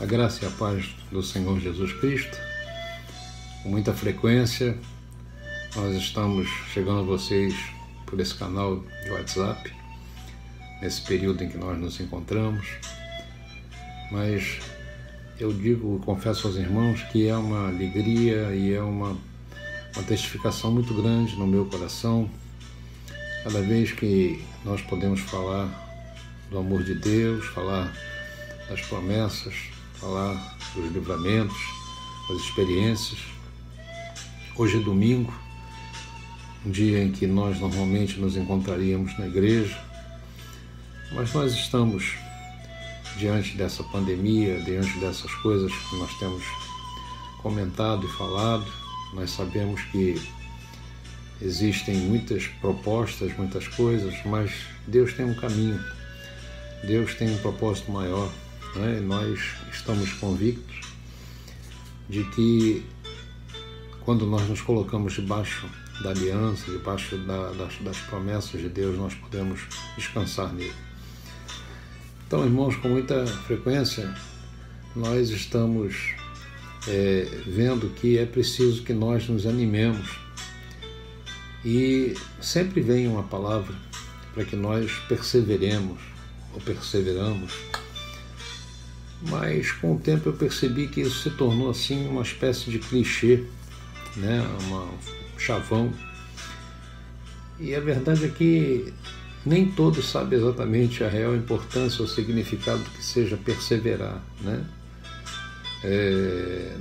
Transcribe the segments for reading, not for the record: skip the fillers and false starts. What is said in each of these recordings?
A graça e a paz do Senhor Jesus Cristo. Com muita frequência, nós estamos chegando a vocês por esse canal de WhatsApp, nesse período em que nós nos encontramos. Mas eu confesso aos irmãos que é uma alegria e é uma testificação muito grande no meu coração, cada vez que nós podemos falar do amor de Deus, falar das promessas, falar dos livramentos, das experiências. Hoje é domingo, um dia em que nós normalmente nos encontraríamos na igreja, mas nós estamos diante dessa pandemia, diante dessas coisas que nós temos comentado e falado. Nós sabemos que existem muitas propostas, muitas coisas, mas Deus tem um caminho, Deus tem um propósito maior, né? E nós estamos convictos de que quando nós nos colocamos debaixo da aliança, debaixo das promessas de Deus, nós podemos descansar nele. Então, irmãos, com muita frequência, nós estamos vendo que é preciso que nós nos animemos. E sempre vem uma palavra para que nós perseveremos ou perseveramos. Mas com o tempo eu percebi que isso se tornou assim uma espécie de clichê, né? Um chavão. E a verdade é que nem todos sabem exatamente a real importância ou significado do que seja perseverar, né?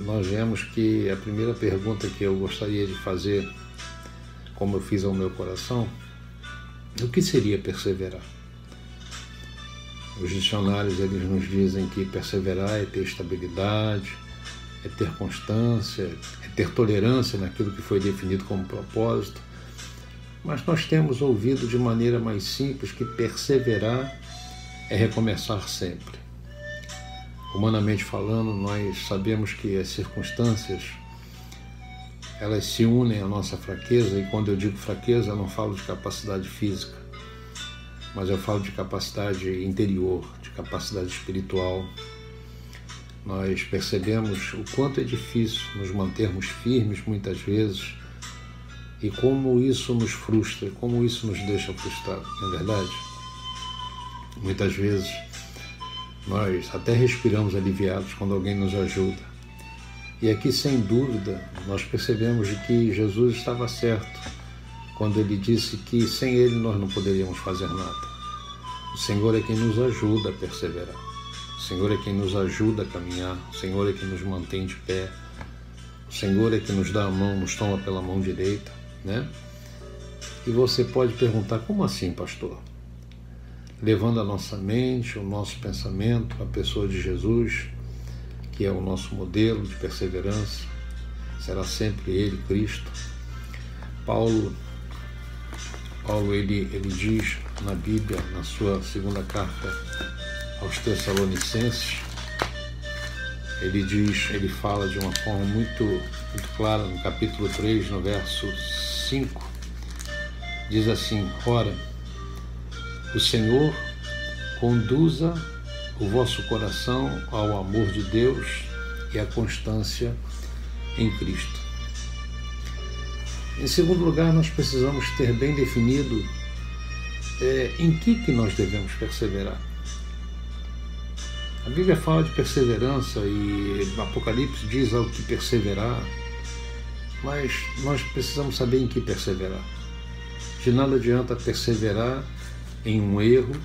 Nós vemos que a primeira pergunta que eu gostaria de fazer, como eu fiz ao meu coração, o que seria perseverar? Os dicionários eles nos dizem que perseverar é ter estabilidade, é ter constância, é ter tolerância naquilo que foi definido como propósito. Mas nós temos ouvido de maneira mais simples que perseverar é recomeçar sempre. Humanamente falando, nós sabemos que as circunstâncias elas se unem à nossa fraqueza, e quando eu digo fraqueza, eu não falo de capacidade física, mas eu falo de capacidade interior, de capacidade espiritual. Nós percebemos o quanto é difícil nos mantermos firmes muitas vezes, e como isso nos frustra, como isso nos deixa frustrados, não é verdade? Muitas vezes nós até respiramos aliviados quando alguém nos ajuda. E aqui, sem dúvida, nós percebemos de que Jesus estava certo quando ele disse que sem ele nós não poderíamos fazer nada. O Senhor é quem nos ajuda a perseverar. O Senhor é quem nos ajuda a caminhar. O Senhor é quem nos mantém de pé. O Senhor é quem nos dá a mão, nos toma pela mão direita, né? E você pode perguntar, como assim, pastor? Levando a nossa mente, o nosso pensamento, a pessoa de Jesus, que é o nosso modelo de perseverança, será sempre Ele, Cristo. Paulo ele diz na Bíblia, na sua segunda carta aos Tessalonicenses, ele fala de uma forma muito clara, no capítulo 3, no verso 5, diz assim: ora, o Senhor conduza o vosso coração ao amor de Deus e à constância em Cristo. Em segundo lugar, nós precisamos ter bem definido em que nós devemos perseverar. A Bíblia fala de perseverança e o Apocalipse diz ao que perseverar, mas nós precisamos saber em que perseverar. De nada adianta perseverar em um erro,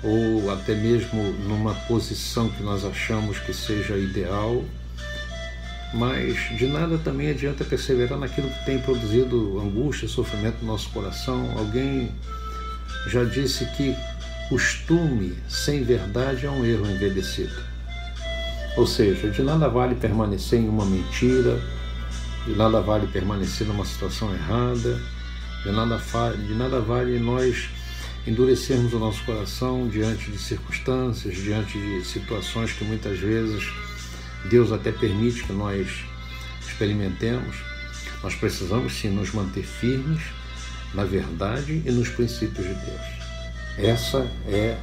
ou até mesmo numa posição que nós achamos que seja ideal, mas de nada também adianta perseverar naquilo que tem produzido angústia, sofrimento no nosso coração. Alguém já disse que costume sem verdade é um erro envelhecido. Ou seja, de nada vale permanecer em uma mentira, de nada vale permanecer numa situação errada, de nada vale nós endurecermos o nosso coração diante de circunstâncias, diante de situações que muitas vezes Deus até permite que nós experimentemos. Nós precisamos sim nos manter firmes na verdade e nos princípios de Deus. Essa é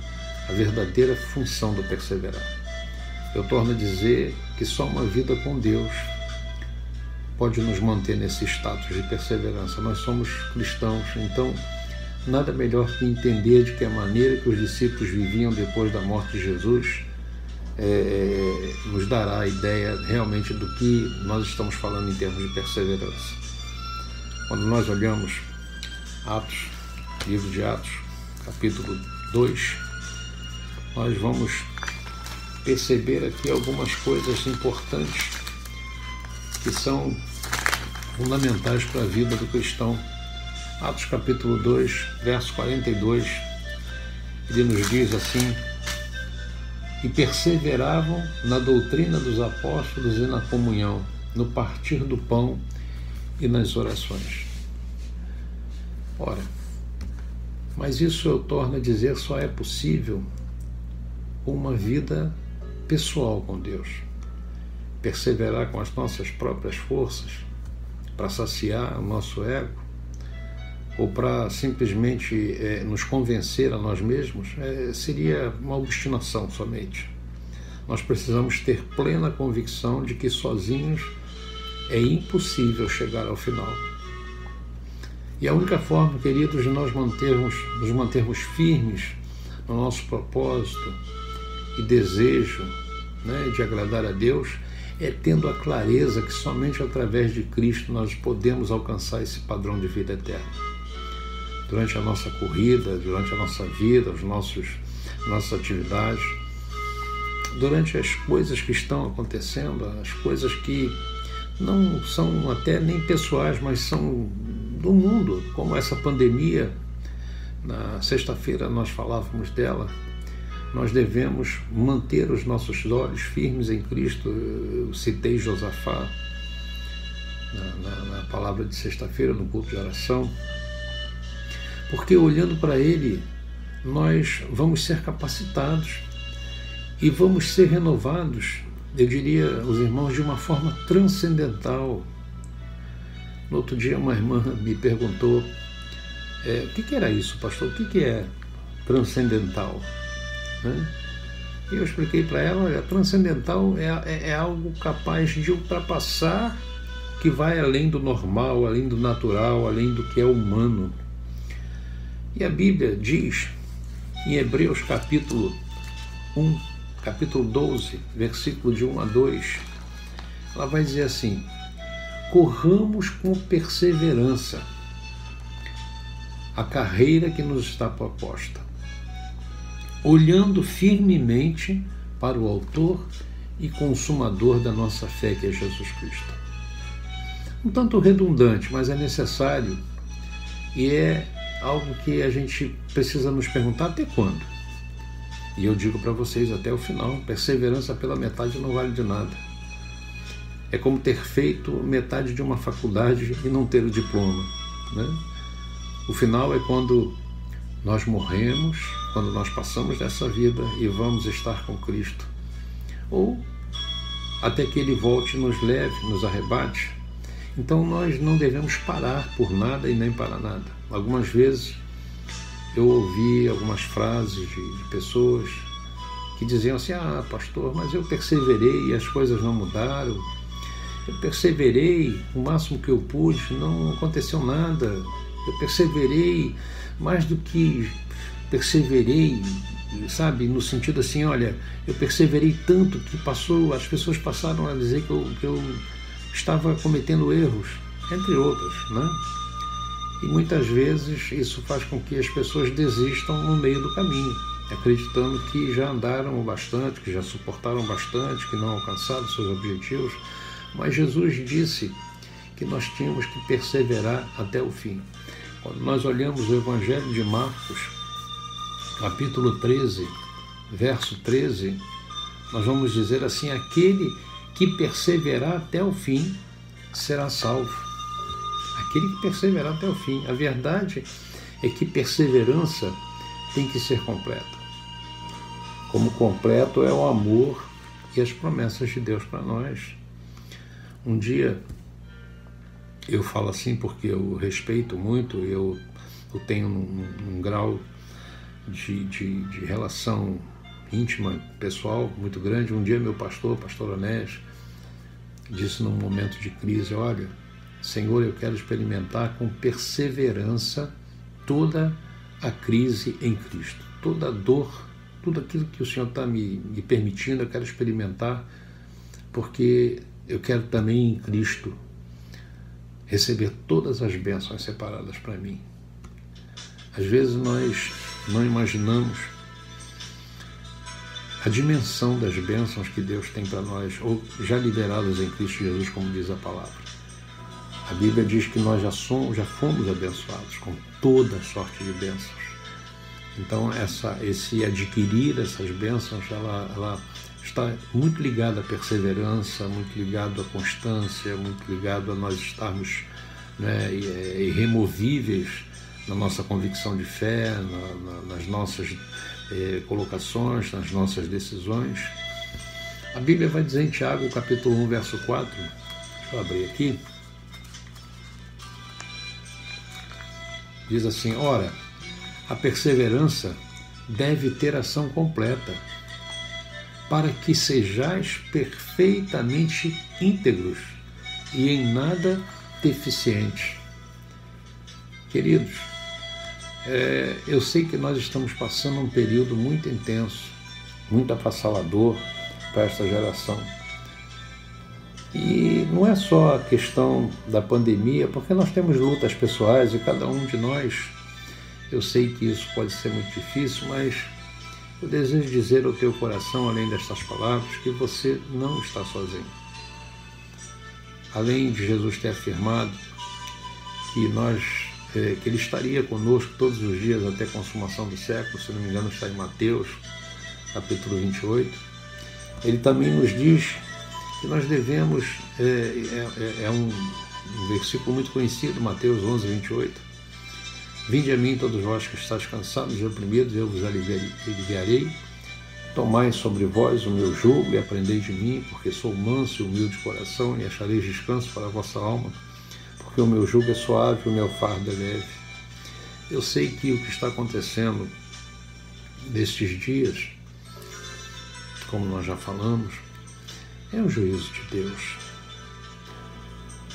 a verdadeira função do perseverar. eu torno a dizer que só uma vida com Deus pode nos manter nesse status de perseverança. Nós somos cristãos, então nada melhor que entender de que a maneira que os discípulos viviam depois da morte de Jesus nos dará a ideia realmente do que nós estamos falando em termos de perseverança. Quando nós olhamos Atos, livro de Atos, capítulo 2, nós vamos perceber aqui algumas coisas importantes que são fundamentais para a vida do cristão. Atos capítulo 2, verso 42, ele nos diz assim: e perseveravam na doutrina dos apóstolos e na comunhão, no partir do pão e nas orações. Ora, mas isso eu torno a dizer só é possível com uma vida pessoal com Deus. Perseverar com as nossas próprias forças para saciar o nosso ego ou para simplesmente nos convencer a nós mesmos seria uma obstinação somente. Nós precisamos ter plena convicção de que sozinhos é impossível chegar ao final. E a única forma, queridos, de nós nos mantermos firmes no nosso propósito e desejo, de agradar a Deus, é tendo a clareza que somente através de Cristo nós podemos alcançar esse padrão de vida eterna. Durante a nossa corrida, durante a nossa vida, nossas atividades, durante as coisas que estão acontecendo, as coisas que não são até nem pessoais, mas são do mundo, como essa pandemia. Na sexta-feira nós falávamos dela. Nós devemos manter os nossos olhos firmes em Cristo. Eu citei Josafá na palavra de sexta-feira, no culto de oração, porque olhando para ele, nós vamos ser capacitados e vamos ser renovados, eu diria, os irmãos, de uma forma transcendental. No outro dia, uma irmã me perguntou, o que era isso, pastor? O que é transcendental? E eu expliquei para ela, olha, transcendental é algo capaz de ultrapassar, que vai além do normal, além do natural, além do que é humano. E a Bíblia diz, em Hebreus capítulo 12, versículo de 1 a 2, ela vai dizer assim: corramos com perseverança a carreira que nos está proposta, olhando firmemente para o autor e consumador da nossa fé, que é Jesus Cristo. Um tanto redundante, mas é necessário, e é algo que a gente precisa nos perguntar: até quando? E eu digo para vocês, até o final. Perseverança pela metade não vale de nada. É como ter feito metade de uma faculdade e não ter o diploma, O final é quando nós morremos, quando nós passamos dessa vida e vamos estar com Cristo, ou até que Ele volte e nos leve, nos arrebate. Então nós não devemos parar por nada e nem para nada. Algumas vezes eu ouvi algumas frases de pessoas que diziam assim: pastor, mas eu perseverei e as coisas não mudaram. Eu perseverei o máximo que eu pude, não aconteceu nada. Eu perseverei mais do que perseverei, sabe? No sentido assim, olha, eu perseverei tanto que as pessoas passaram a dizer que eu estava cometendo erros, entre outros, E muitas vezes isso faz com que as pessoas desistam no meio do caminho, acreditando que já andaram bastante, que já suportaram bastante, que não alcançaram seus objetivos. Mas Jesus disse que nós tínhamos que perseverar até o fim. Quando nós olhamos o Evangelho de Marcos, capítulo 13, verso 13, nós vamos dizer assim: aquele que perseverar até o fim será salvo. Aquele que perseverar até o fim. A verdade é que perseverança tem que ser completa. Como completo é o amor e as promessas de Deus para nós. Um dia, eu falo assim porque eu respeito muito, eu tenho um grau de relação íntima, pessoal, muito grande. Um dia meu pastor Onésio, disse num momento de crise: olha, Senhor, eu quero experimentar com perseverança toda a crise em Cristo, toda a dor, tudo aquilo que o Senhor está me permitindo, eu quero experimentar, porque eu quero também em Cristo receber todas as bênçãos separadas para mim. Às vezes nós não imaginamos a dimensão das bênçãos que Deus tem para nós, ou já liberadas em Cristo Jesus, como diz a palavra. A Bíblia diz que nós já fomos abençoados com toda sorte de bênçãos. Então, esse adquirir essas bênçãos, ela está muito ligada à perseverança, muito ligado à constância, muito ligado a nós estarmos, né, irremovíveis na nossa convicção de fé, nas nossas colocações, nas nossas decisões. A Bíblia vai dizer em Tiago, capítulo 1, verso 4, deixa eu abrir aqui, diz assim: ora, a perseverança deve ter ação completa, para que sejais perfeitamente íntegros e em nada deficientes. Queridos, eu sei que nós estamos passando um período muito intenso, muito avassalador para esta geração. E não é só a questão da pandemia, porque nós temos lutas pessoais e cada um de nós, eu sei que isso pode ser muito difícil, mas eu desejo dizer ao teu coração, além destas palavras, que você não está sozinho. Além de Jesus ter afirmado que Ele estaria conosco todos os dias até a consumação do século, se não me engano está em Mateus, capítulo 28, Ele também nos diz que nós devemos, um versículo muito conhecido, Mateus 11, 28, vinde a mim todos vós que estáis cansados e oprimidos, eu vos aliviarei, tomai sobre vós o meu jugo e aprendei de mim, porque sou manso e humilde de coração, e achareis descanso para a vossa alma, porque o meu jugo é suave e o meu fardo é leve. Eu sei que o que está acontecendo nestes dias, como nós já falamos, é um juízo de Deus.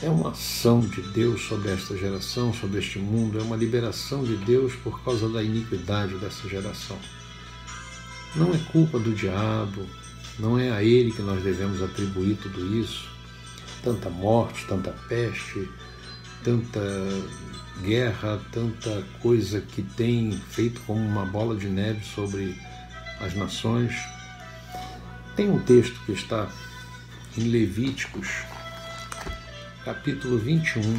É uma ação de Deus sobre esta geração, sobre este mundo. É uma liberação de Deus por causa da iniquidade dessa geração. Não é culpa do diabo, não é a ele que nós devemos atribuir tudo isso. Tanta morte, tanta peste, tanta guerra, tanta coisa que tem feito como uma bola de neve sobre as nações. Tem um texto que está em Levíticos, capítulo 21,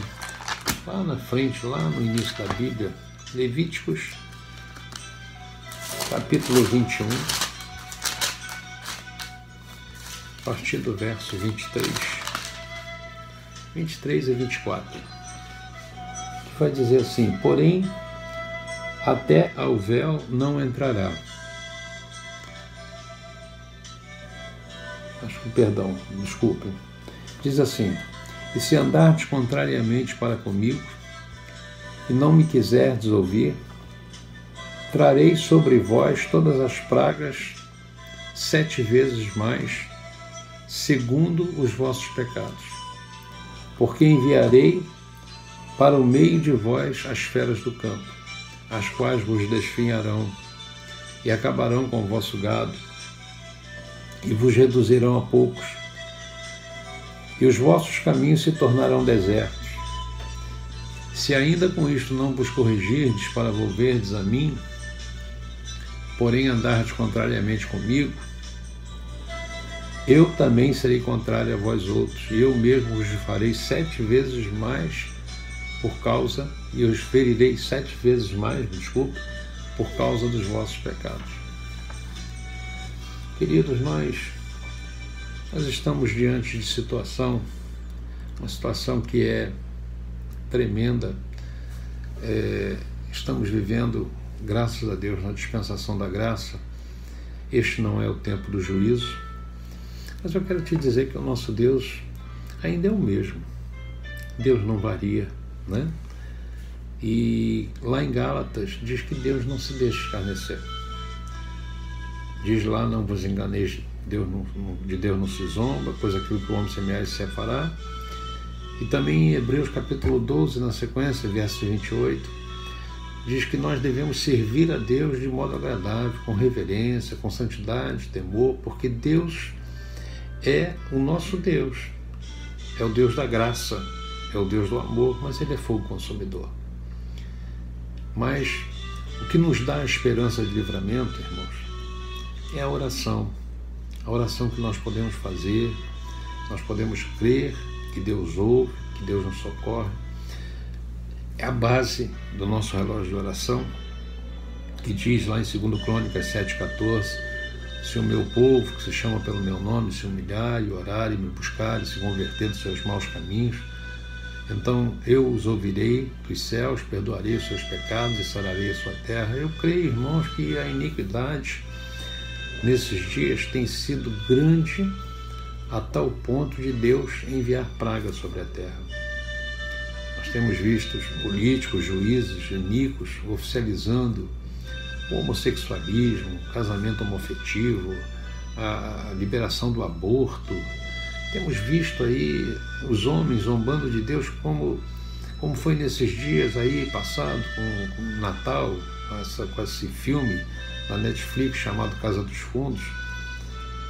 lá na frente, lá no início da Bíblia, Levíticos, capítulo 21, a partir do verso 23 e 24, que vai dizer assim: porém, até ao véu não entrará. Desculpem. Diz assim: e se andardes contrariamente para comigo, e não me quiserdes ouvir, trarei sobre vós todas as pragas 7 vezes mais, segundo os vossos pecados. Porque enviarei para o meio de vós as feras do campo, as quais vos desfinharão, e acabarão com o vosso gado, e vos reduzirão a poucos, e os vossos caminhos se tornarão desertos. Se ainda com isto não vos corrigirdes para volverdes a mim, porém andardes contrariamente comigo, eu também serei contrário a vós outros, e eu mesmo vos farei 7 vezes mais e os ferirei 7 vezes mais, por causa dos vossos pecados. Queridos, nós estamos diante de uma situação que é tremenda. Estamos vivendo, graças a Deus, na dispensação da graça. Este não é o tempo do juízo, mas eu quero te dizer que o nosso Deus ainda é o mesmo. Deus não varia, né? E lá em Gálatas diz que Deus não se deixa escarnecer. Diz lá, não vos enganeis, de Deus não se zomba, pois aquilo que o homem semear se fará. E também em Hebreus capítulo 12, na sequência, verso 28, diz que nós devemos servir a Deus de modo agradável, com reverência, com santidade, temor, porque Deus é o nosso Deus, é o Deus da graça, é o Deus do amor, mas Ele é fogo consumidor. Mas o que nos dá a esperança de livramento, irmãos, é a oração que nós podemos fazer, nós podemos crer que Deus ouve, que Deus nos socorre. É a base do nosso relógio de oração, que diz lá em 2 Crônicas 7,14, se o meu povo, que se chama pelo meu nome, se humilhar e orar e me buscar e se converter dos seus maus caminhos, então eu os ouvirei dos céus, perdoarei os seus pecados e sararei a sua terra. Eu creio, irmãos, que a iniquidade nesses dias tem sido grande a tal ponto de Deus enviar praga sobre a terra. Nós temos visto os políticos, juízes, iníquos oficializando o homossexualismo, o casamento homoafetivo, a liberação do aborto. Temos visto aí os homens zombando de Deus como foi nesses dias aí passado com o Natal, com esse filme na Netflix chamado Casa dos Fundos,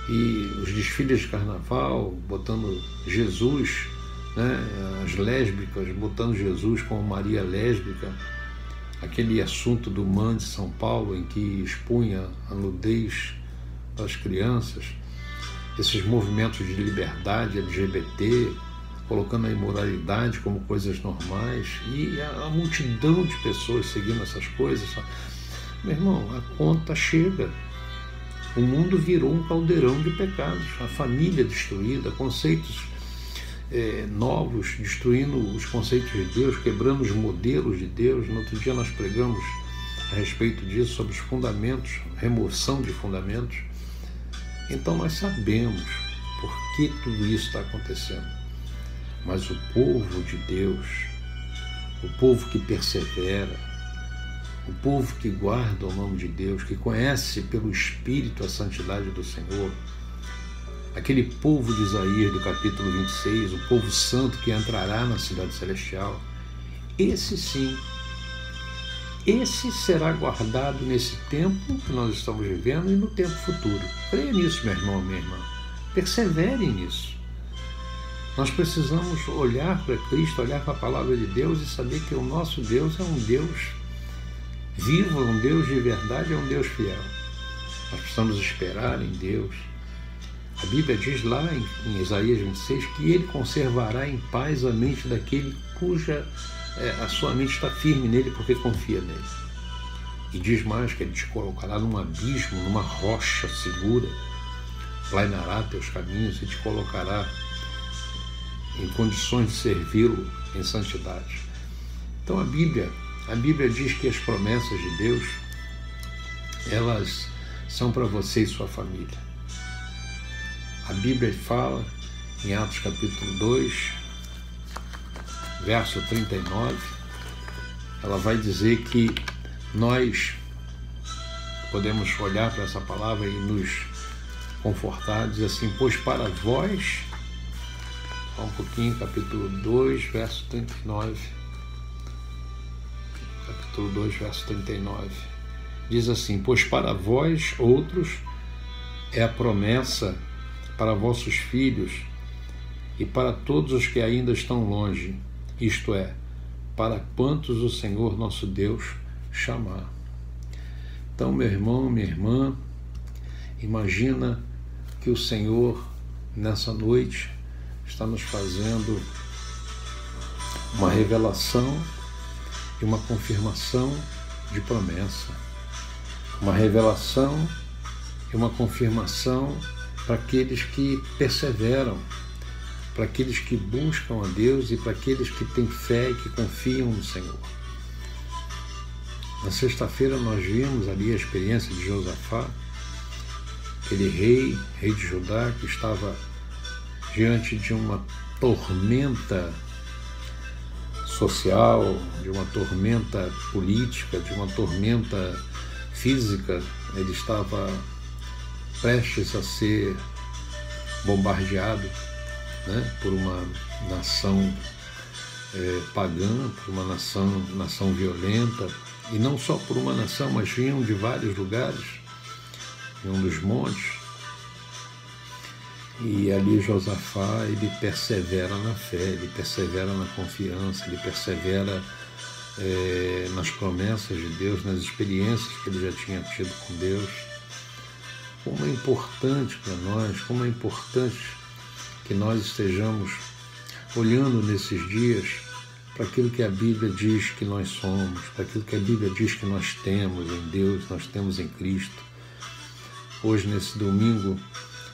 e os desfiles de carnaval botando Jesus, né, as lésbicas botando Jesus como Maria lésbica, aquele assunto do MAN de São Paulo em que expunha a nudez das crianças, esses movimentos de liberdade LGBT, colocando a imoralidade como coisas normais, e a multidão de pessoas seguindo essas coisas. Meu irmão, a conta chega. O mundo virou um caldeirão de pecados, a família destruída, conceitos novos, destruindo os conceitos de Deus, quebrando os modelos de Deus. No outro dia nós pregamos a respeito disso, sobre os fundamentos, remoção de fundamentos. Então nós sabemos por que tudo isso está acontecendo. Mas o povo de Deus, o povo que persevera, o povo que guarda o nome de Deus, que conhece pelo Espírito a santidade do Senhor, aquele povo de Isaías do capítulo 26, o povo santo que entrará na cidade celestial, esse sim, esse será guardado nesse tempo que nós estamos vivendo e no tempo futuro. Creia nisso, meu irmão, minha irmã. Persevere nisso. Nós precisamos olhar para Cristo, olhar para a palavra de Deus e saber que o nosso Deus é um Deus vivo, é um Deus de verdade, é um Deus fiel. Nós precisamos esperar em Deus. A Bíblia diz lá em Isaías 26 que Ele conservará em paz a mente daquele cuja a sua mente está firme nele porque confia nele. E diz mais que Ele te colocará num abismo, numa rocha segura, planeará teus caminhos e te colocará em condições de servi-lo em santidade. Então a Bíblia diz que as promessas de Deus, elas são para você e sua família. A Bíblia fala em Atos capítulo 2, verso 39, ela vai dizer que nós podemos olhar para essa palavra e nos confortar, diz assim, pois para vós, só um pouquinho, capítulo 2, verso 39, capítulo 2, verso 39, diz assim, pois para vós outros é a promessa para vossos filhos e para todos os que ainda estão longe, isto é, para quantos o Senhor nosso Deus chamar. Então, meu irmão, minha irmã, imagina que o Senhor, nessa noite, está nos fazendo uma revelação e uma confirmação de promessa. Uma revelação e uma confirmação para aqueles que perseveram, para aqueles que buscam a Deus e para aqueles que têm fé e que confiam no Senhor. Na sexta-feira nós vimos ali a experiência de Josafá, aquele rei de Judá, que estava diante de uma tormenta social, de uma tormenta política, de uma tormenta física. Ele estava prestes a ser bombardeado, né, por uma nação pagã, por uma nação violenta, e não só por uma nação, mas vinham de vários lugares, em um dos montes. E ali Josafá, ele persevera na fé, ele persevera na confiança, ele persevera nas promessas de Deus, nas experiências que ele já tinha tido com Deus. Como é importante para nós, como é importante que nós estejamos olhando nesses dias para aquilo que a Bíblia diz que nós somos, para aquilo que a Bíblia diz que nós temos em Deus, nós temos em Cristo. Hoje, nesse domingo,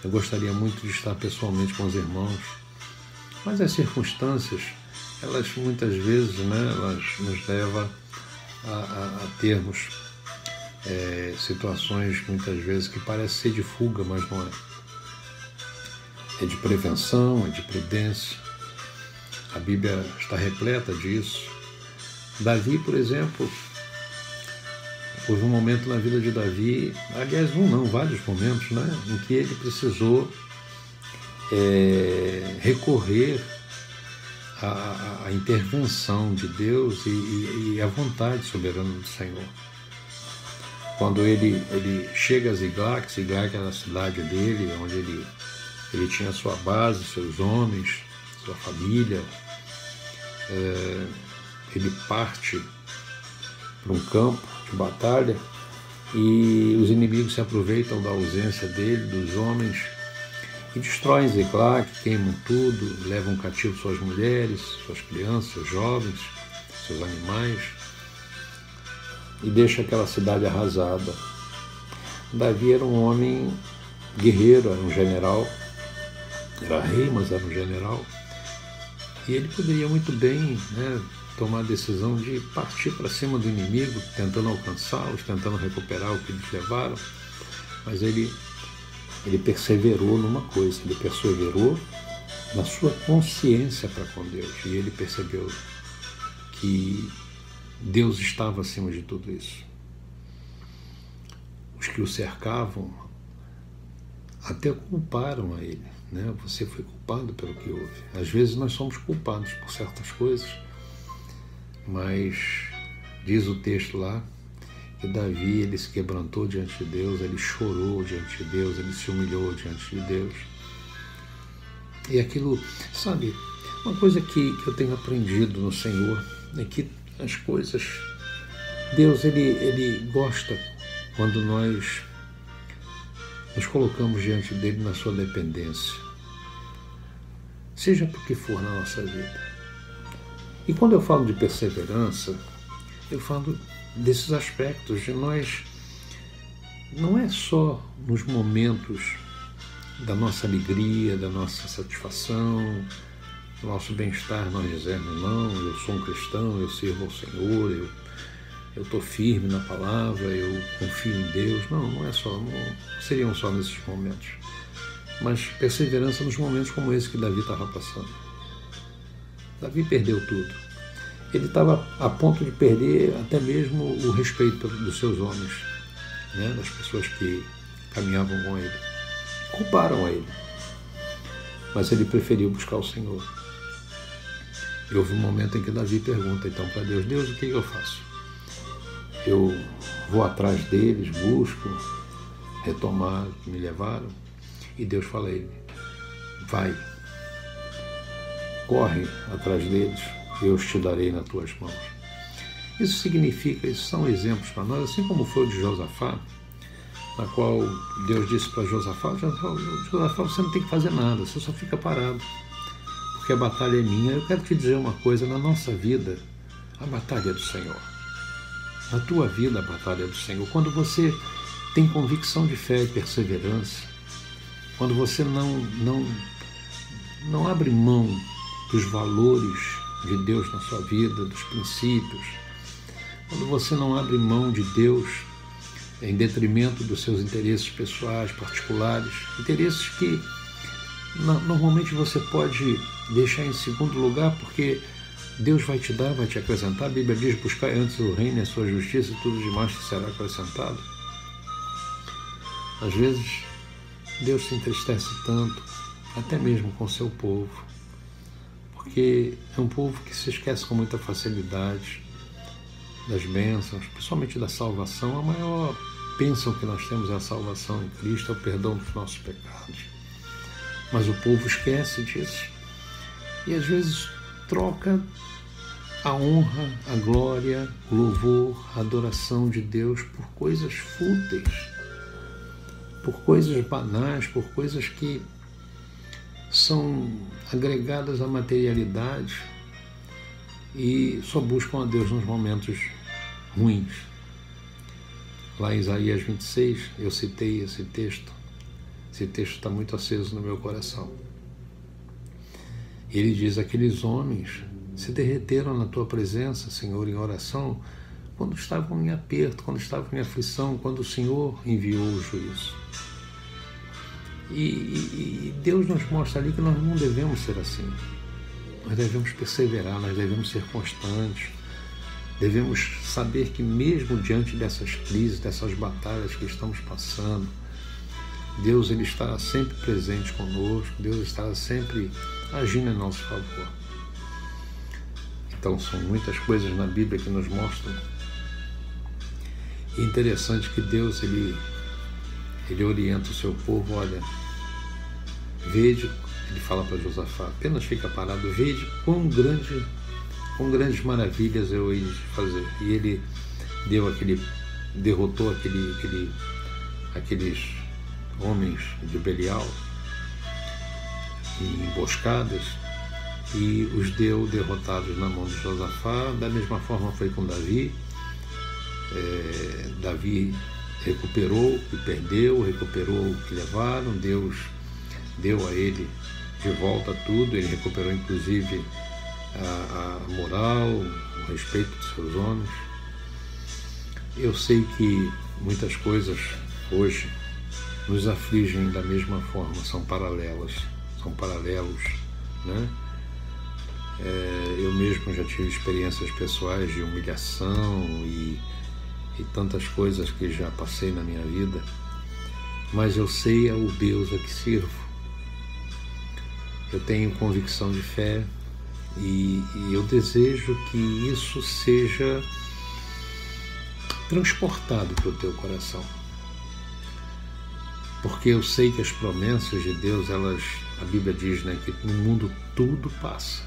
eu gostaria muito de estar pessoalmente com os irmãos, mas as circunstâncias, elas muitas vezes, né, elas nos levam a termos situações muitas vezes que parecem ser de fuga, mas não é. É de prevenção, é de prudência. A Bíblia está repleta disso. Davi, por exemplo, houve um momento na vida de Davi, aliás, vários momentos, né, em que ele precisou recorrer à intervenção de Deus e à vontade soberana do Senhor. Quando ele chega a Ziklag era a cidade dele, onde ele tinha sua base, seus homens, sua família, ele parte para um campo de batalha e os inimigos se aproveitam da ausência dele, dos homens, e destroem Ziklag, queimam tudo, levam cativo suas mulheres, suas crianças, seus jovens, seus animais, e deixa aquela cidade arrasada. Davi era um homem guerreiro, era um general, era rei, mas era um general, e ele poderia muito bem, né, tomar a decisão de partir para cima do inimigo, tentando alcançá-los, tentando recuperar o que eles levaram, mas ele perseverou numa coisa, ele perseverou na sua consciência para com Deus, e ele percebeu que Deus estava acima de tudo isso. Os que o cercavam até culparam a ele, né? Você foi culpado pelo que houve. Às vezes nós somos culpados por certas coisas, mas diz o texto lá que Davi, ele se quebrantou diante de Deus, ele chorou diante de Deus, ele se humilhou diante de Deus. E aquilo, sabe, uma coisa que eu tenho aprendido no Senhor é que as coisas, Deus, ele gosta quando nós nos colocamos diante dele na sua dependência, seja por que for na nossa vida. E quando eu falo de perseverança, eu falo desses aspectos de nós, não é só nos momentos da nossa alegria, da nossa satisfação, do nosso bem-estar, nós dizemos, não, eu sou um cristão, eu sirvo ao Senhor, eu estou firme na palavra, eu confio em Deus. Não é só, não seriam só nesses momentos, mas perseverança nos momentos como esse que Davi estava passando. Davi perdeu tudo. Ele estava a ponto de perder até mesmo o respeito dos seus homens, né, das pessoas que caminhavam com ele. Culparam a ele, mas ele preferiu buscar o Senhor. E houve um momento em que Davi pergunta então para Deus, Deus, o que eu faço? Eu vou atrás deles, busco retomar o que me levaram? E Deus fala a ele, vai, corre atrás deles, eu os te darei nas tuas mãos. Isso significa, isso são exemplos para nós, assim como foi o de Josafá, na qual Deus disse para Josafá, você não tem que fazer nada, você só fica parado, porque a batalha é minha. Eu quero te dizer uma coisa, na nossa vida, a batalha é do Senhor. Na tua vida, a batalha é do Senhor. Quando você tem convicção de fé e perseverança, quando você não abre mão dos valores de Deus na sua vida, dos princípios, quando você não abre mão de Deus em detrimento dos seus interesses pessoais, particulares, interesses que normalmente você pode deixar em segundo lugar, porque Deus vai te dar, vai te acrescentar. A Bíblia diz, buscai antes o reino e a sua justiça, e tudo demais te será acrescentado. Às vezes Deus se entristece tanto, até mesmo com seu povo, porque é um povo que se esquece com muita facilidade das bênçãos, principalmente da salvação. A maior bênção que nós temos é a salvação em Cristo, é o perdão dos nossos pecados. Mas o povo esquece disso e às vezes troca a honra, a glória, o louvor, a adoração de Deus por coisas fúteis, por coisas banais, por coisas que são agregadas à materialidade e só buscam a Deus nos momentos ruins. Lá em Isaías 26, eu citei esse texto está muito aceso no meu coração. Ele diz: aqueles homens se derreteram na tua presença, Senhor, em oração, quando estavam em aperto, quando estavam em aflição, quando o Senhor enviou o juízo. E Deus nos mostra ali que nós não devemos ser assim. Nós devemos perseverar, nós devemos ser constantes, devemos saber que mesmo diante dessas crises, dessas batalhas que estamos passando, Deus ele estará sempre presente conosco, Deus estará sempre agindo em nosso favor. Então são muitas coisas na Bíblia que nos mostram. E é interessante que Deus ele orienta o seu povo: olha, vede, ele fala para Josafá, apenas fica parado, vede quão grandes maravilhas eu hei de fazer. E ele derrotou aqueles homens de Belial em emboscadas e os deu derrotados na mão de Josafá. Da mesma forma foi com Davi. Davi recuperou o que perdeu, recuperou o que levaram, Deus deu a ele de volta tudo, ele recuperou inclusive a moral, o respeito dos seus homens. Eu sei que muitas coisas hoje nos afligem da mesma forma, são paralelos, né? Eu mesmo já tive experiências pessoais de humilhação e tantas coisas que já passei na minha vida, mas eu sei o Deus a que sirvo. Eu tenho convicção de fé e eu desejo que isso seja transportado para o teu coração, porque eu sei que as promessas de Deus, a Bíblia diz, né, que no mundo tudo passa,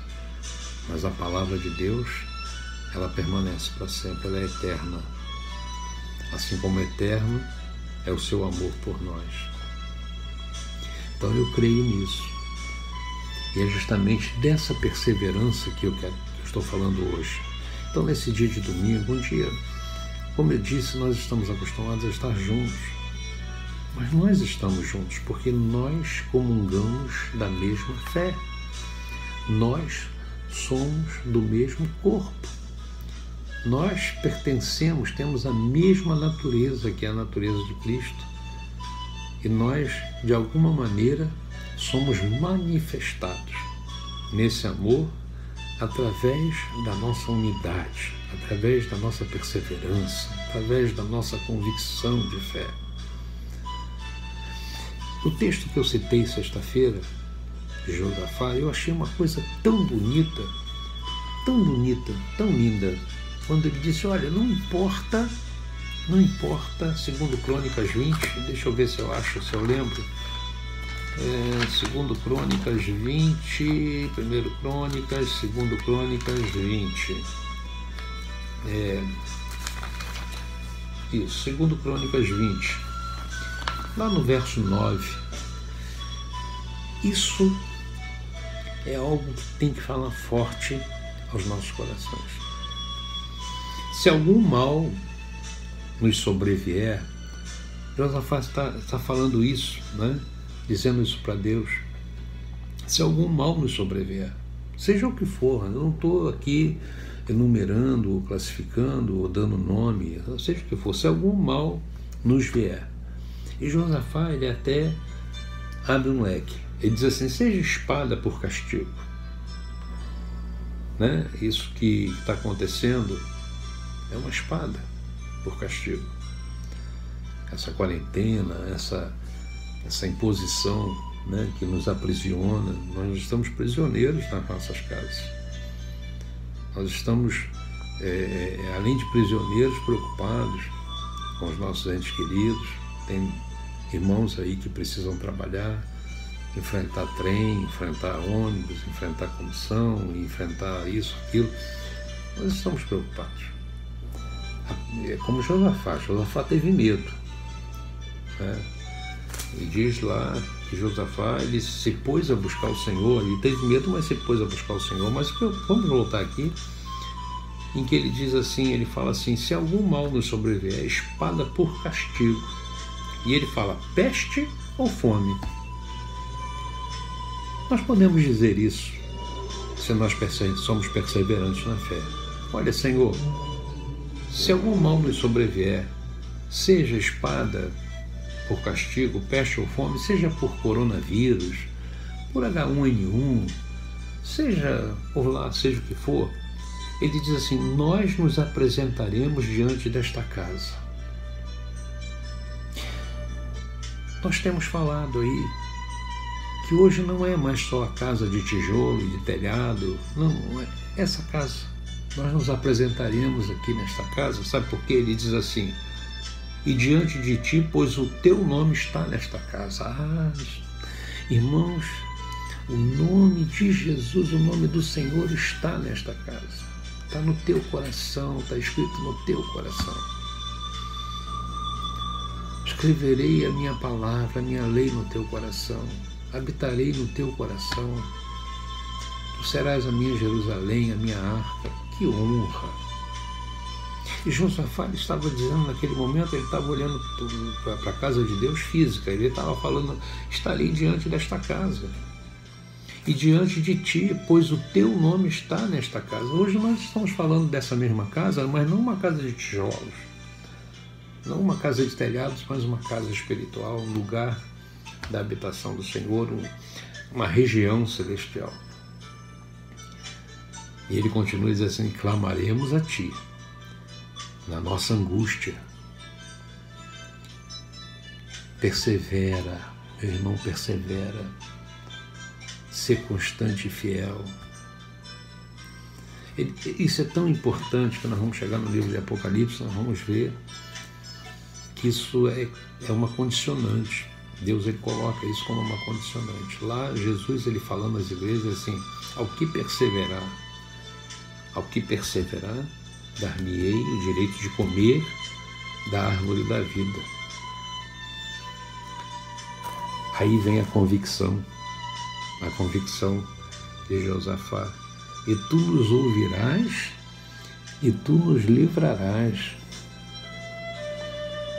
mas a palavra de Deus, ela permanece para sempre, ela é eterna. Assim como eterno é o seu amor por nós. Então eu creio nisso. E é justamente dessa perseverança que eu estou falando hoje. Então nesse dia de domingo, um dia, como eu disse, nós estamos acostumados a estar juntos. Mas nós estamos juntos porque nós comungamos da mesma fé. Nós somos do mesmo corpo. Nós pertencemos, temos a mesma natureza, que é a natureza de Cristo. E nós, de alguma maneira, somos manifestados nesse amor através da nossa unidade, através da nossa perseverança, através da nossa convicção de fé. O texto que eu citei sexta-feira, de Josafá, eu achei uma coisa tão bonita, tão linda, quando ele disse: olha, não importa, segundo Crônicas 20, deixa eu ver se eu acho, se eu lembro, segundo Crônicas 20, primeiro Crônicas, segundo Crônicas 20, isso, segundo Crônicas 20, lá no verso 9, isso é algo que tem que falar forte aos nossos corações. Se algum mal nos sobrevier, Josafá está falando isso, né? Dizendo isso para Deus. Se algum mal nos sobrevier, seja o que for, eu não estou aqui enumerando, ou classificando, ou dando nome, seja o que for, se algum mal nos vier. E Josafá, ele até abre um leque. Ele diz assim: seja espada por castigo. Né? Isso que está acontecendo é uma espada por castigo. Essa quarentena, essa imposição, né, que nos aprisiona. Nós estamos prisioneiros nas nossas casas. Nós estamos, além de prisioneiros, preocupados com os nossos entes queridos. Tem irmãos aí que precisam trabalhar, enfrentar trem, enfrentar ônibus, enfrentar comissão, enfrentar isso, aquilo. Nós estamos preocupados. É como Josafá. Josafá teve medo, né? E diz lá que Josafá, ele se pôs a buscar o Senhor. Ele teve medo, mas se pôs a buscar o Senhor. Mas vamos voltar aqui, em que ele diz assim, ele fala assim: se algum mal nos sobrevier, espada por castigo. E ele fala, peste ou fome. Nós podemos dizer isso se nós somos perseverantes na fé. Olha, Senhor, se algum mal nos sobrevier, seja espada por castigo, peste ou fome, seja por coronavírus, por H1N1, seja por lá, seja o que for, ele diz assim, nós nos apresentaremos diante desta casa. Nós temos falado aí que hoje não é mais só a casa de tijolo e de telhado, não é essa casa. Nós nos apresentaremos aqui nesta casa, sabe por quê? Ele diz assim, e diante de ti, pois o teu nome está nesta casa. Ah, irmãos, o nome de Jesus, o nome do Senhor está nesta casa. Está no teu coração, está escrito no teu coração. Escreverei a minha palavra, a minha lei no teu coração. Habitarei no teu coração. Tu serás a minha Jerusalém, a minha arca. Que honra! E Josafá estava dizendo naquele momento, ele estava olhando para a casa de Deus física, ele estava falando, estarei diante desta casa. E diante de ti, pois o teu nome está nesta casa. Hoje nós estamos falando dessa mesma casa, mas não uma casa de tijolos. Não uma casa de telhados, mas uma casa espiritual, um lugar da habitação do Senhor, uma região celestial. E ele continua dizendo assim, clamaremos a ti, na nossa angústia. Persevera, meu irmão, persevera. Ser constante e fiel. Isso é tão importante que nós vamos chegar no livro de Apocalipse, nós vamos ver que isso é uma condicionante. Deus, ele coloca isso como uma condicionante. Lá, Jesus, ele falando às igrejas assim, ao que perseverar, dar-me-ei o direito de comer da árvore da vida. Aí vem a convicção de Josafá. E tu nos ouvirás e tu nos livrarás.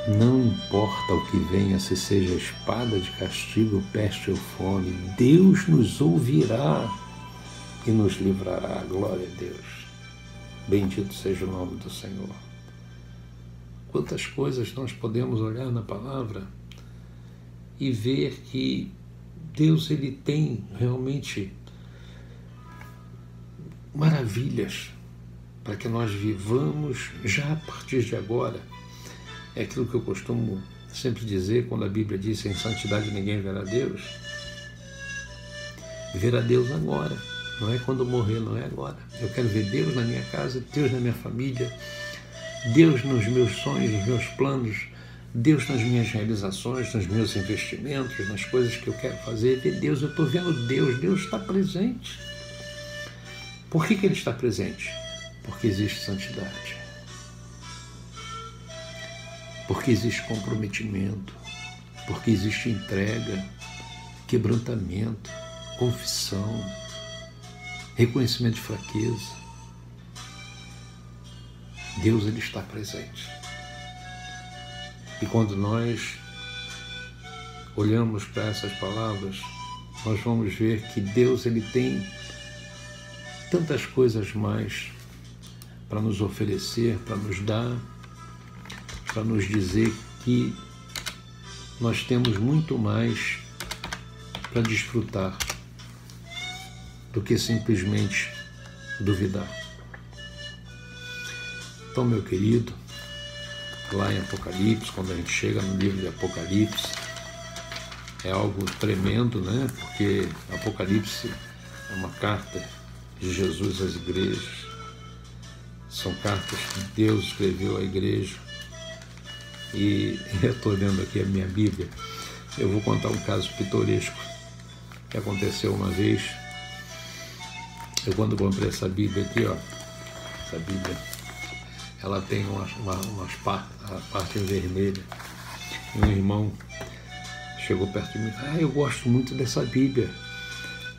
Não importa o que venha, se seja espada de castigo, peste ou fome, Deus nos ouvirá e nos livrará. Glória a Deus. Bendito seja o nome do Senhor. Quantas coisas nós podemos olhar na palavra e ver que Deus, ele tem realmente maravilhas para que nós vivamos já a partir de agora. É aquilo que eu costumo sempre dizer quando a Bíblia diz em santidade ninguém verá Deus. Ver a Deus agora, não é quando morrer, não é agora. Eu quero ver Deus na minha casa, Deus na minha família, Deus nos meus sonhos, nos meus planos, Deus nas minhas realizações, nos meus investimentos, nas coisas que eu quero fazer. Ver Deus, eu estou vendo Deus, Deus está presente. Por que Ele está presente? Porque existe santidade. Porque existe comprometimento, porque existe entrega, quebrantamento, confissão, reconhecimento de fraqueza. Deus, ele está presente. E quando nós olhamos para essas palavras, nós vamos ver que Deus, ele tem tantas coisas mais para nos oferecer, para nos dar, para nos dizer que nós temos muito mais para desfrutar do que simplesmente duvidar. Então, meu querido, lá em Apocalipse, quando a gente chega no livro de Apocalipse, é algo tremendo, né? Porque Apocalipse é uma carta de Jesus às igrejas. São cartas que Deus escreveu à igreja. E eu estou lendo aqui a minha Bíblia. Eu vou contar um caso pitoresco que aconteceu uma vez. Eu, quando comprei essa Bíblia aqui, ó, essa Bíblia, ela tem a parte em vermelha. E um irmão chegou perto de mim e falou: eu gosto muito dessa Bíblia,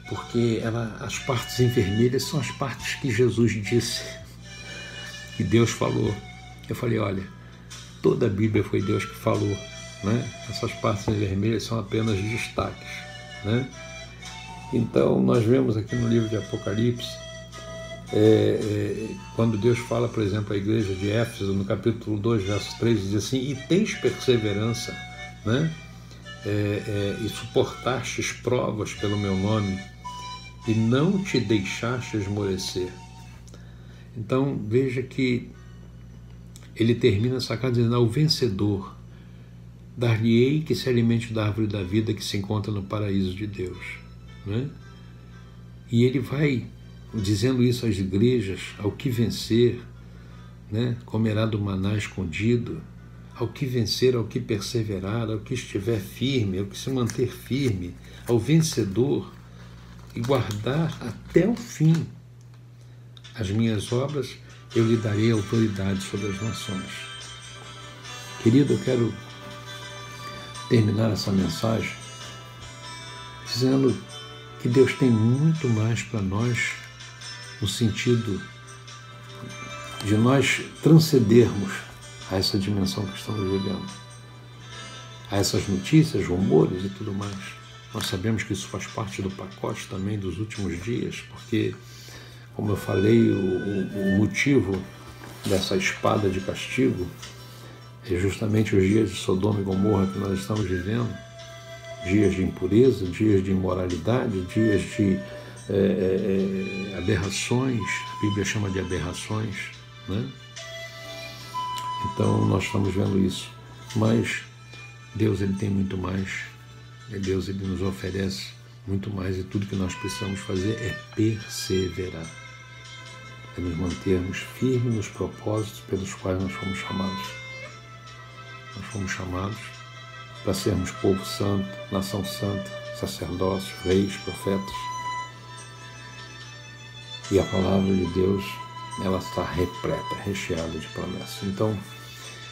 porque as partes em vermelho são as partes que Jesus disse, que Deus falou. Eu falei: olha, toda a Bíblia foi Deus que falou, né? Essas partes em vermelho são apenas destaques, né? Então, nós vemos aqui no livro de Apocalipse, quando Deus fala, por exemplo, à igreja de Éfeso, no capítulo 2, verso 3, diz assim: e tens perseverança, né? E suportastes provas pelo meu nome, e não te deixaste esmorecer. Então, veja que ele termina essa carta dizendo: ao vencedor dar-lhe-ei que se alimente da árvore da vida que se encontra no paraíso de Deus, né? E ele vai dizendo isso às igrejas: ao que vencer, né, comerá do maná escondido, ao que vencer, ao que perseverar, ao que estiver firme, ao que se manter firme, ao vencedor e guardar até o fim as minhas obras, eu lhe darei autoridade sobre as nações. Querido, eu quero terminar essa mensagem dizendo que Deus tem muito mais para nós, no sentido de nós transcendermos a essa dimensão que estamos vivendo, a essas notícias, rumores e tudo mais. Nós sabemos que isso faz parte do pacote também dos últimos dias, porque, como eu falei, o motivo dessa espada de castigo é justamente os dias de Sodoma e Gomorra que nós estamos vivendo, dias de impureza, dias de imoralidade, dias de aberrações. A Bíblia chama de aberrações, né? Então nós estamos vendo isso, mas Deus, ele tem muito mais. Deus, ele nos oferece muito mais, e tudo que nós precisamos fazer é perseverar, é nos mantermos firmes nos propósitos pelos quais nós fomos chamados. Nós fomos chamados para sermos povo santo, nação santa, sacerdócio, reis, profetas. E a palavra de Deus, ela está repleta, recheada de promessas. Então,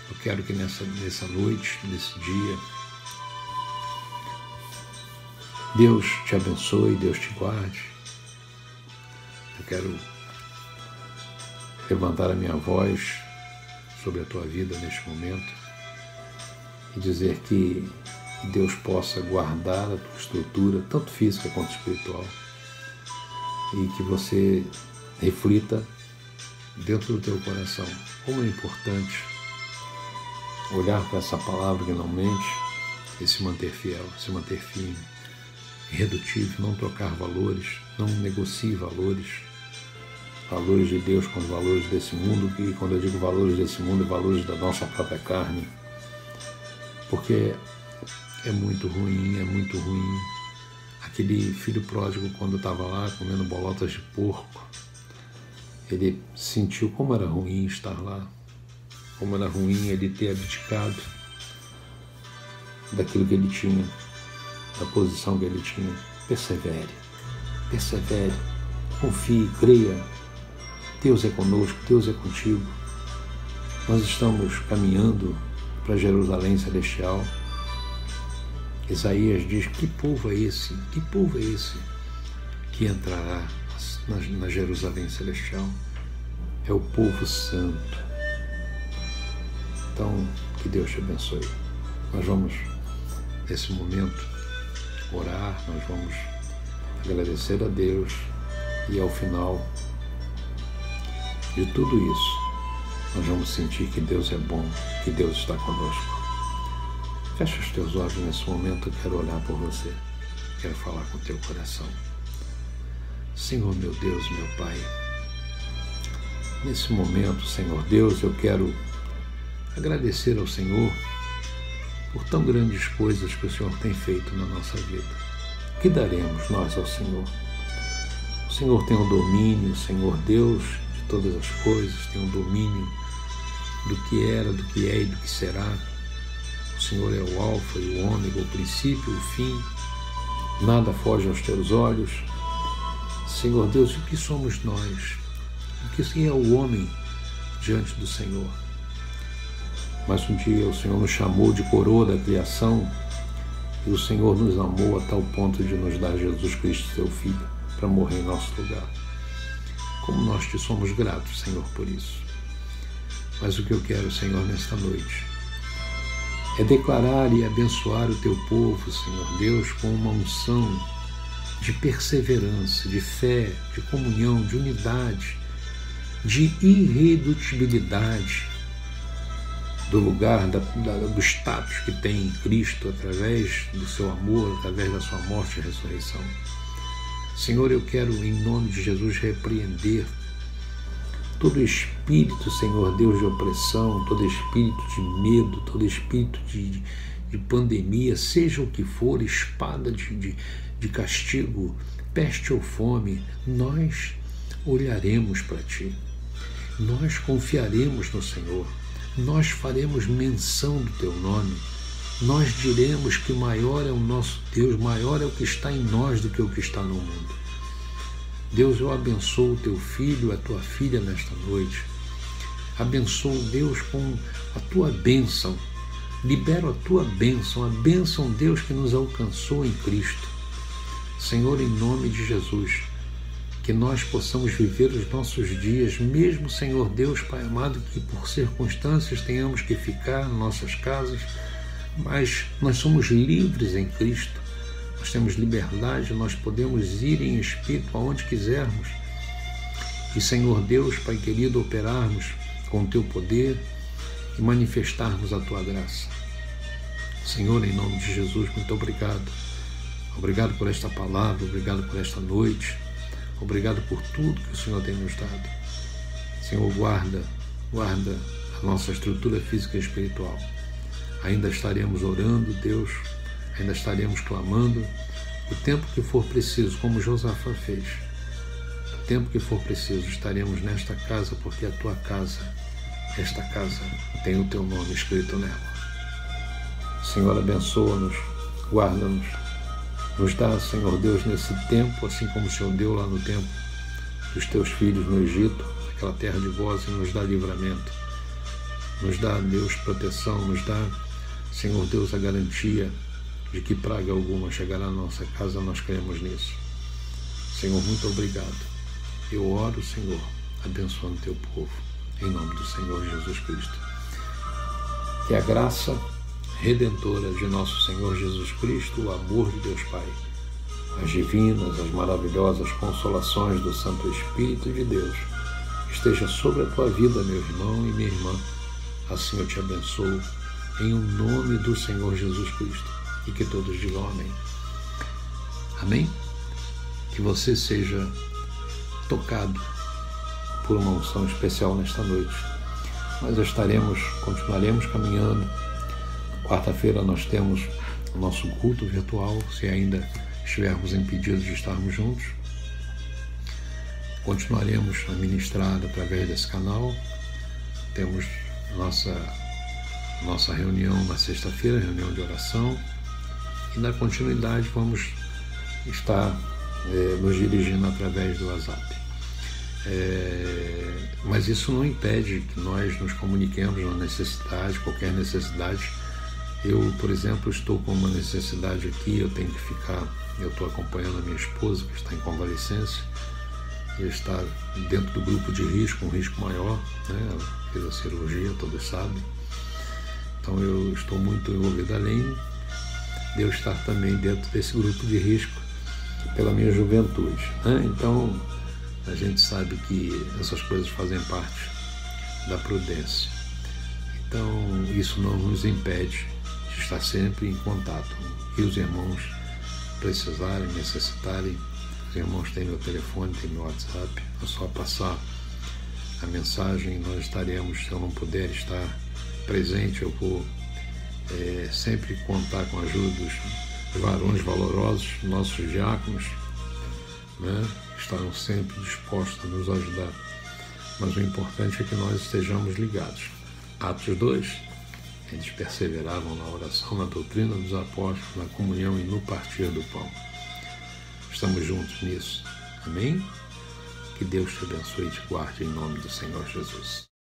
eu quero que nessa noite, nesse dia, Deus te abençoe, Deus te guarde. Eu quero levantar a minha voz sobre a tua vida neste momento e dizer que Deus possa guardar a tua estrutura, tanto física quanto espiritual, e que você reflita dentro do teu coração como é importante olhar para essa palavra que não mente e se manter fiel, se manter firme, irredutível, não trocar valores, não negocie valores de Deus com os valores desse mundo, e quando eu digo valores desse mundo, é valores da nossa própria carne, porque é muito ruim. Aquele filho pródigo, quando estava lá comendo bolotas de porco, ele sentiu como era ruim estar lá, como era ruim ele ter abdicado daquilo que ele tinha, da posição que ele tinha. Persevere, confie, creia. Deus é conosco, Deus é contigo. Nós estamos caminhando para Jerusalém celestial. Isaías diz: que povo é esse? Que povo é esse que entrará na Jerusalém celestial? É o povo santo. Então, que Deus te abençoe. Nós vamos, nesse momento, orar, nós vamos agradecer a Deus, e ao final de tudo isso, nós vamos sentir que Deus é bom, que Deus está conosco. Fecha os teus olhos nesse momento, eu quero orar por você, quero falar com o teu coração. Senhor, meu Deus, meu Pai, nesse momento, Senhor Deus, eu quero agradecer ao Senhor por tão grandes coisas que o Senhor tem feito na nossa vida. Que daremos nós ao Senhor? O Senhor tem o domínio, o Senhor Deus de todas as coisas, tem o domínio do que era, do que é e do que será. O Senhor é o alfa e o ômega, o princípio e o fim. Nada foge aos teus olhos. Senhor Deus, o que somos nós? O que é o homem diante do Senhor? Mas um dia o Senhor nos chamou de coroa da criação e o Senhor nos amou a tal ponto de nos dar Jesus Cristo, seu Filho, para morrer em nosso lugar. Como nós te somos gratos, Senhor, por isso. Mas o que eu quero, Senhor, nesta noite é declarar e abençoar o teu povo, Senhor Deus, com uma unção de perseverança, de fé, de comunhão, de unidade, de irredutibilidade do lugar, do status que tem em Cristo através do seu amor, através da sua morte e ressurreição. Senhor, eu quero, em nome de Jesus, repreender todo espírito, Senhor Deus, de opressão, todo espírito de medo, todo espírito de pandemia, seja o que for, espada de castigo, peste ou fome, nós olharemos para Ti, nós confiaremos no Senhor, nós faremos menção do Teu nome, nós diremos que maior é o nosso Deus, maior é o que está em nós do que o que está no mundo. Deus, eu abençoo o Teu filho, a Tua filha nesta noite. Abençoo, Deus, com a Tua bênção. Libero a Tua bênção, a bênção, Deus, que nos alcançou em Cristo. Senhor, em nome de Jesus, que nós possamos viver os nossos dias, mesmo, Senhor Deus, Pai amado, que por circunstâncias tenhamos que ficar em nossas casas, mas nós somos livres em Cristo. Nós temos liberdade, nós podemos ir em espírito aonde quisermos. E, Senhor Deus, Pai querido, operarmos com o Teu poder e manifestarmos a Tua graça. Senhor, em nome de Jesus, muito obrigado. Obrigado por esta palavra, obrigado por esta noite, obrigado por tudo que o Senhor tem nos dado. Senhor, guarda a nossa estrutura física e espiritual. Ainda estaremos orando, Deus, ainda estaremos clamando, o tempo que for preciso, como Josafá fez. O tempo que for preciso, estaremos nesta casa, porque a Tua casa, esta casa, tem o Teu nome escrito nela. Senhor, abençoa-nos, guarda-nos, nos dá, Senhor Deus, nesse tempo, assim como o Senhor deu lá no tempo dos Teus filhos no Egito, aquela terra de Gósen, nos dá livramento, nos dá, Deus, proteção, nos dá, Senhor Deus, a garantia de que praga alguma chegará à nossa casa, nós cremos nisso. Senhor, muito obrigado. Eu oro, Senhor, abençoando Teu povo, em nome do Senhor Jesus Cristo. Que a graça redentora de nosso Senhor Jesus Cristo, o amor de Deus Pai, as divinas, as maravilhosas consolações do Santo Espírito de Deus, esteja sobre a tua vida, meu irmão e minha irmã. Assim eu te abençoo, em o nome do Senhor Jesus Cristo, e que todos digam amém. Amém? Que você seja tocado por uma unção especial nesta noite. Nós continuaremos caminhando. Quarta-feira nós temos o nosso culto virtual, se ainda estivermos impedidos de estarmos juntos. Continuaremos a ministrar através desse canal. Temos nossa reunião na sexta-feira, reunião de oração. E na continuidade vamos estar nos dirigindo através do WhatsApp. Mas isso não impede que nós nos comuniquemos na necessidade, qualquer necessidade. Eu, por exemplo, estou com uma necessidade aqui, eu estou acompanhando a minha esposa, que está em convalescência, e está dentro do grupo de risco, um risco maior, né? Ela fez a cirurgia, todos sabem. Então eu estou muito envolvido, além de eu estar também dentro desse grupo de risco pela minha juventude, né? Então a gente sabe que essas coisas fazem parte da prudência. Então isso não nos impede de estar sempre em contato. E os irmãos precisarem, necessitarem, os irmãos têm meu telefone, têm meu WhatsApp, é só passar a mensagem e nós estaremos. Se eu não puder estar presente, eu vou sempre contar com a ajuda dos varões valorosos, nossos diáconos, né? Estarão sempre dispostos a nos ajudar. Mas o importante é que nós estejamos ligados. Atos 2, eles perseveravam na oração, na doutrina dos apóstolos, na comunhão e no partir do pão. Estamos juntos nisso. Amém? Que Deus te abençoe e te guarde em nome do Senhor Jesus.